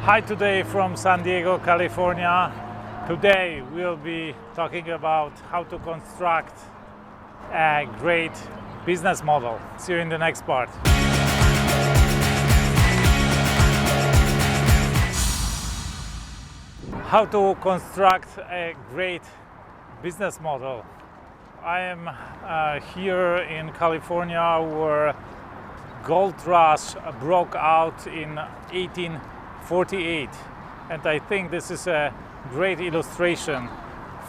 Hi, today from San Diego, California. Today we'll be talking about how to construct a great business model. See you in the next part. How to construct a great business model. I am here in California where gold rush broke out in 1848, and I think this is a great illustration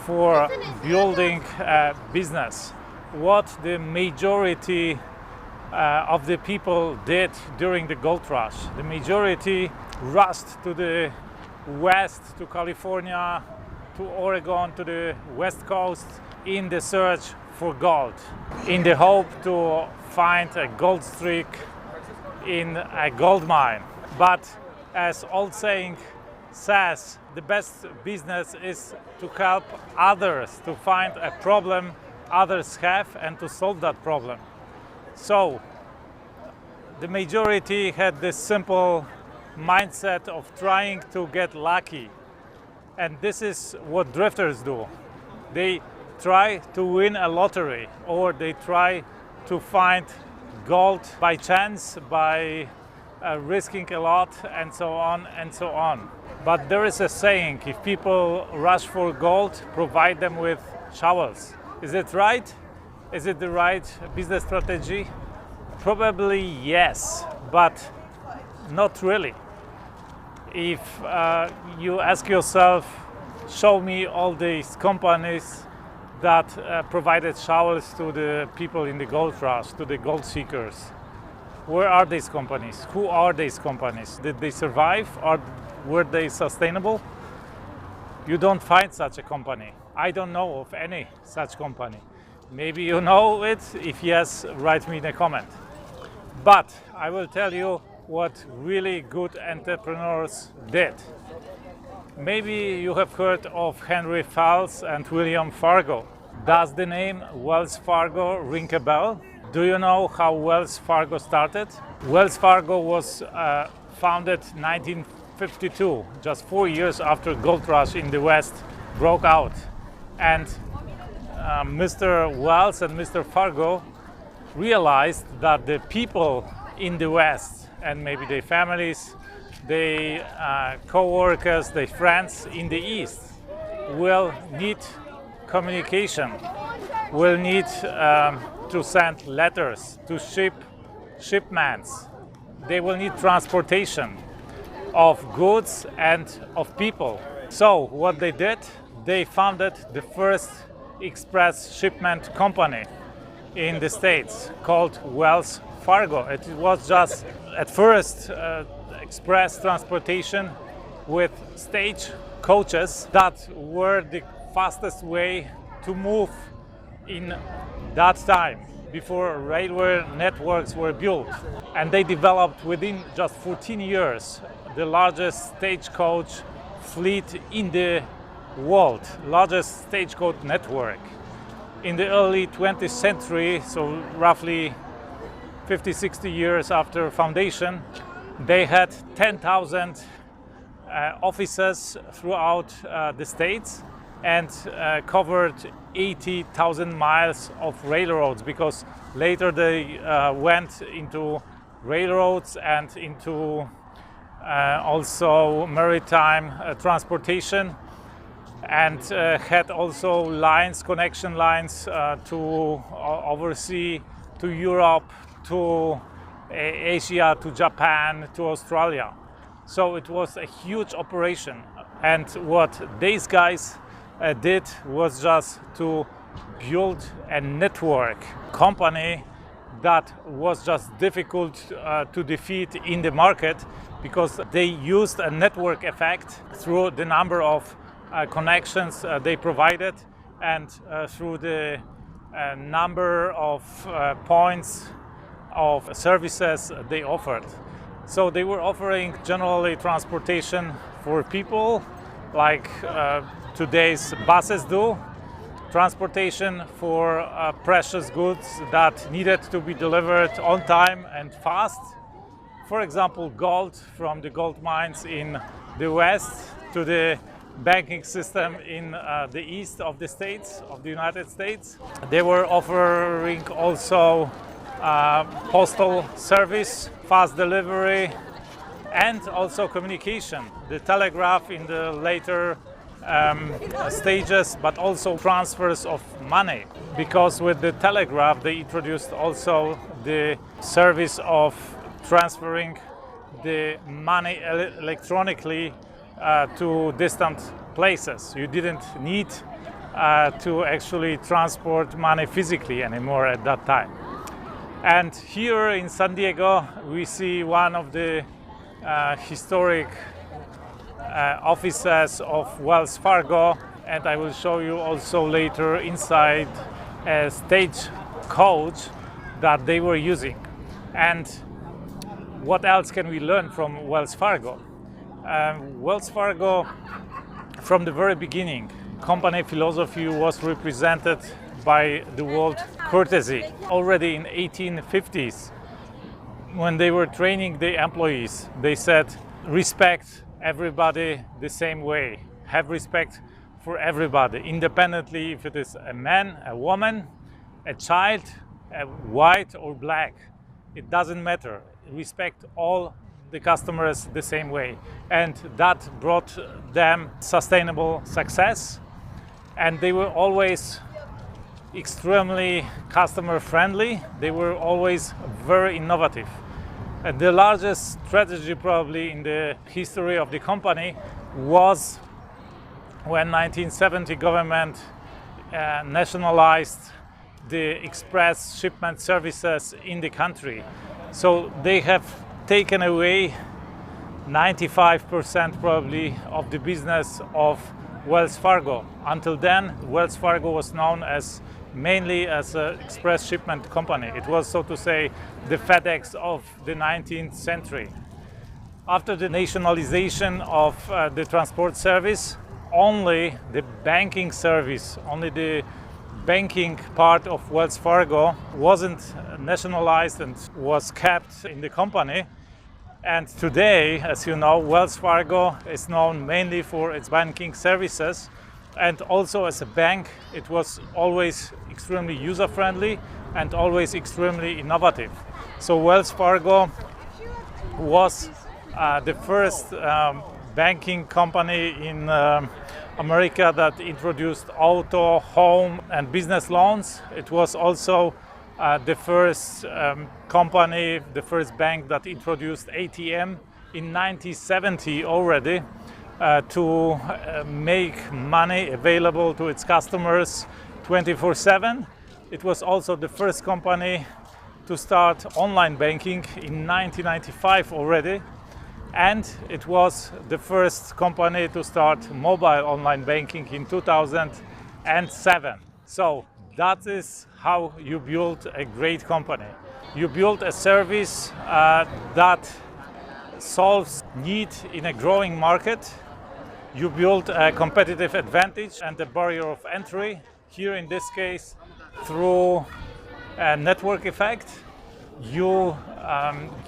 for building a business. What the majority of the people did during the gold rush. The majority rushed to the west, to California, to Oregon, to the west coast in the search for gold, in the hope to find a gold streak in a gold mine. But as old saying says, the best business is to help others to find a problem others have and to solve that problem. So the majority had this simple mindset of trying to get lucky, and this is what drifters do. They try to win a lottery, or they try to find gold by chance, by risking a lot, and so on and so on. But there is a saying: if people rush for gold, provide them with shovels. Is it right? Is it the right business strategy? Probably yes, but not really. If you ask yourself, show me all these companies that provided shovels to the people in the gold rush, to the gold seekers. Where are these companies? Who are these companies? Did they survive? Or were they sustainable? You don't find such a company. I don't know of any such company. Maybe you know it. If yes, write me in a comment. But I will tell you what really good entrepreneurs did. Maybe you have heard of Henry Fels and William Fargo. Does the name Wells Fargo ring a bell? Do you know how Wells Fargo started? Wells Fargo was founded 1952, just 4 years after gold rush in the West broke out. And Mr. Wells and Mr. Fargo realized that the people in the West, and maybe their families, their co-workers, their friends in the East, will need communication, will need to send letters, to shipments. They will need transportation of goods and of people. So what they did, they founded the first express shipment company in the States called Wells Fargo. It was just at first express transportation with stage coaches that were the fastest way to move in that time, before railway networks were built. And they developed within just 14 years the largest stagecoach fleet in the world, largest stagecoach network. In the early 20th century, so roughly 50-60 years after foundation, they had 10,000 offices throughout the states and covered 80,000 miles of railroads, because later they went into railroads and into also maritime transportation, and had also lines, connection lines to overseas, to Europe, to Asia, to Japan, to Australia. So it was a huge operation. And what these guys did was just to build a network company that was just difficult to defeat in the market, because they used a network effect through the number of connections they provided, and through the number of points of services they offered. So they were offering generally transportation for people, like today's buses do, transportation for precious goods that needed to be delivered on time and fast. For example, gold from the gold mines in the west to the banking system in the east of the states, of the United States. They were offering also postal service, fast delivery, and also communication, the telegraph in the later stages, but also transfers of money. Because with the telegraph they introduced also the service of transferring the money electronically to distant places. You didn't need to actually transport money physically anymore at that time. And here in San Diego we see one of the historic offices of Wells Fargo, and I will show you also later inside a stagecoach that they were using. And what else can we learn from Wells Fargo? Wells Fargo, from the very beginning, company philosophy was represented by the word courtesy. Already in 1850s, when they were training the employees, they said, respect everybody the same way. Have respect for everybody, independently if it is a man, a woman, a child, white or black. It doesn't matter. Respect all the customers the same way. And that brought them sustainable success. And they were always extremely customer friendly. They were always very innovative. And the largest strategy probably in the history of the company was when 1970 government nationalized the express shipment services in the country. So they have taken away 95% probably of the business of Wells Fargo. Until then, Wells Fargo was known as mainly as an express shipment company. It was, so to say, the FedEx of the 19th century. After the nationalization of the transport service, only the banking service, only the banking part of Wells Fargo wasn't nationalized and was kept in the company. And today, as you know, Wells Fargo is known mainly for its banking services, and also as a bank it was always extremely user-friendly and always extremely innovative. So Wells Fargo was the first banking company in America that introduced auto, home and business loans. It was also the first company, the first bank that introduced ATM in 1970 already to make money available to its customers 24/7. It was also the first company to start online banking in 1995 already. And it was the first company to start mobile online banking in 2007. So that is how you build a great company. You build a service that solves need in a growing market. You build a competitive advantage and a barrier of entry. Here in this case, through a network effect, you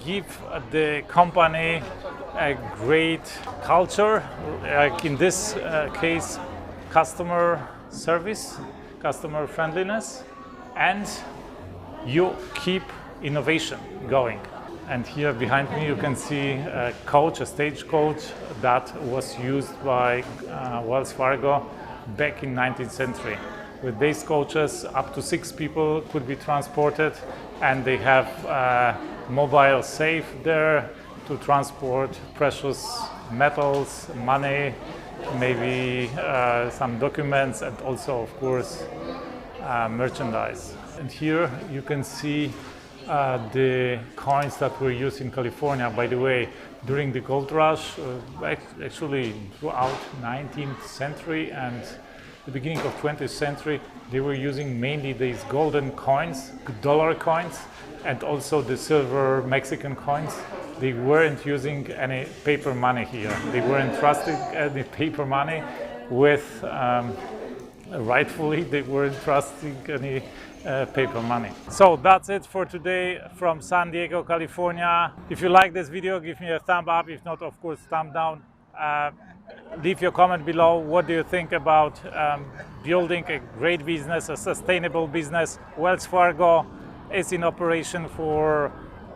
give the company a great culture, like in this case, customer service, customer friendliness, and you keep innovation going. And here behind me you can see a coach, a stagecoach that was used by Wells Fargo back in 19th century. With these coaches, up to 6 people could be transported, and they have mobile safe there to transport precious metals, money, maybe some documents, and also, of course, merchandise. And here you can see the coins that were used in California. By the way, during the gold rush, actually throughout 19th century and the beginning of 20th century, they were using mainly these golden coins, dollar coins, and also the silver Mexican coins. They weren't using any paper money here. They weren't trusting any paper money with, rightfully, they weren't trusting any paper money. So that's it for today from San Diego, California. If you like this video, give me a thumb up. If not, of course, thumb down. Leave your comment below. What do you think about building a great business, a sustainable business? Wells Fargo is in operation for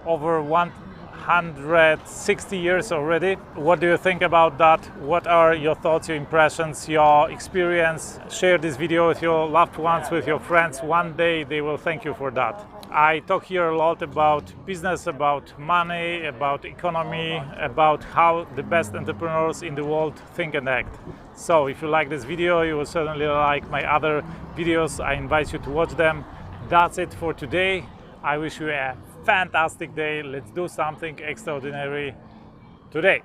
over 160 years already. What do you think about that? What are your thoughts, your impressions, your experience? Share this video with your loved ones, with your friends. One day they will thank you for that. I talk here a lot about business, about money, about economy, about how the best entrepreneurs in the world think and act. So if you like this video, you will certainly like my other videos. I invite you to watch them. That's it for today. I wish you a fantastic day. Let's do something extraordinary today.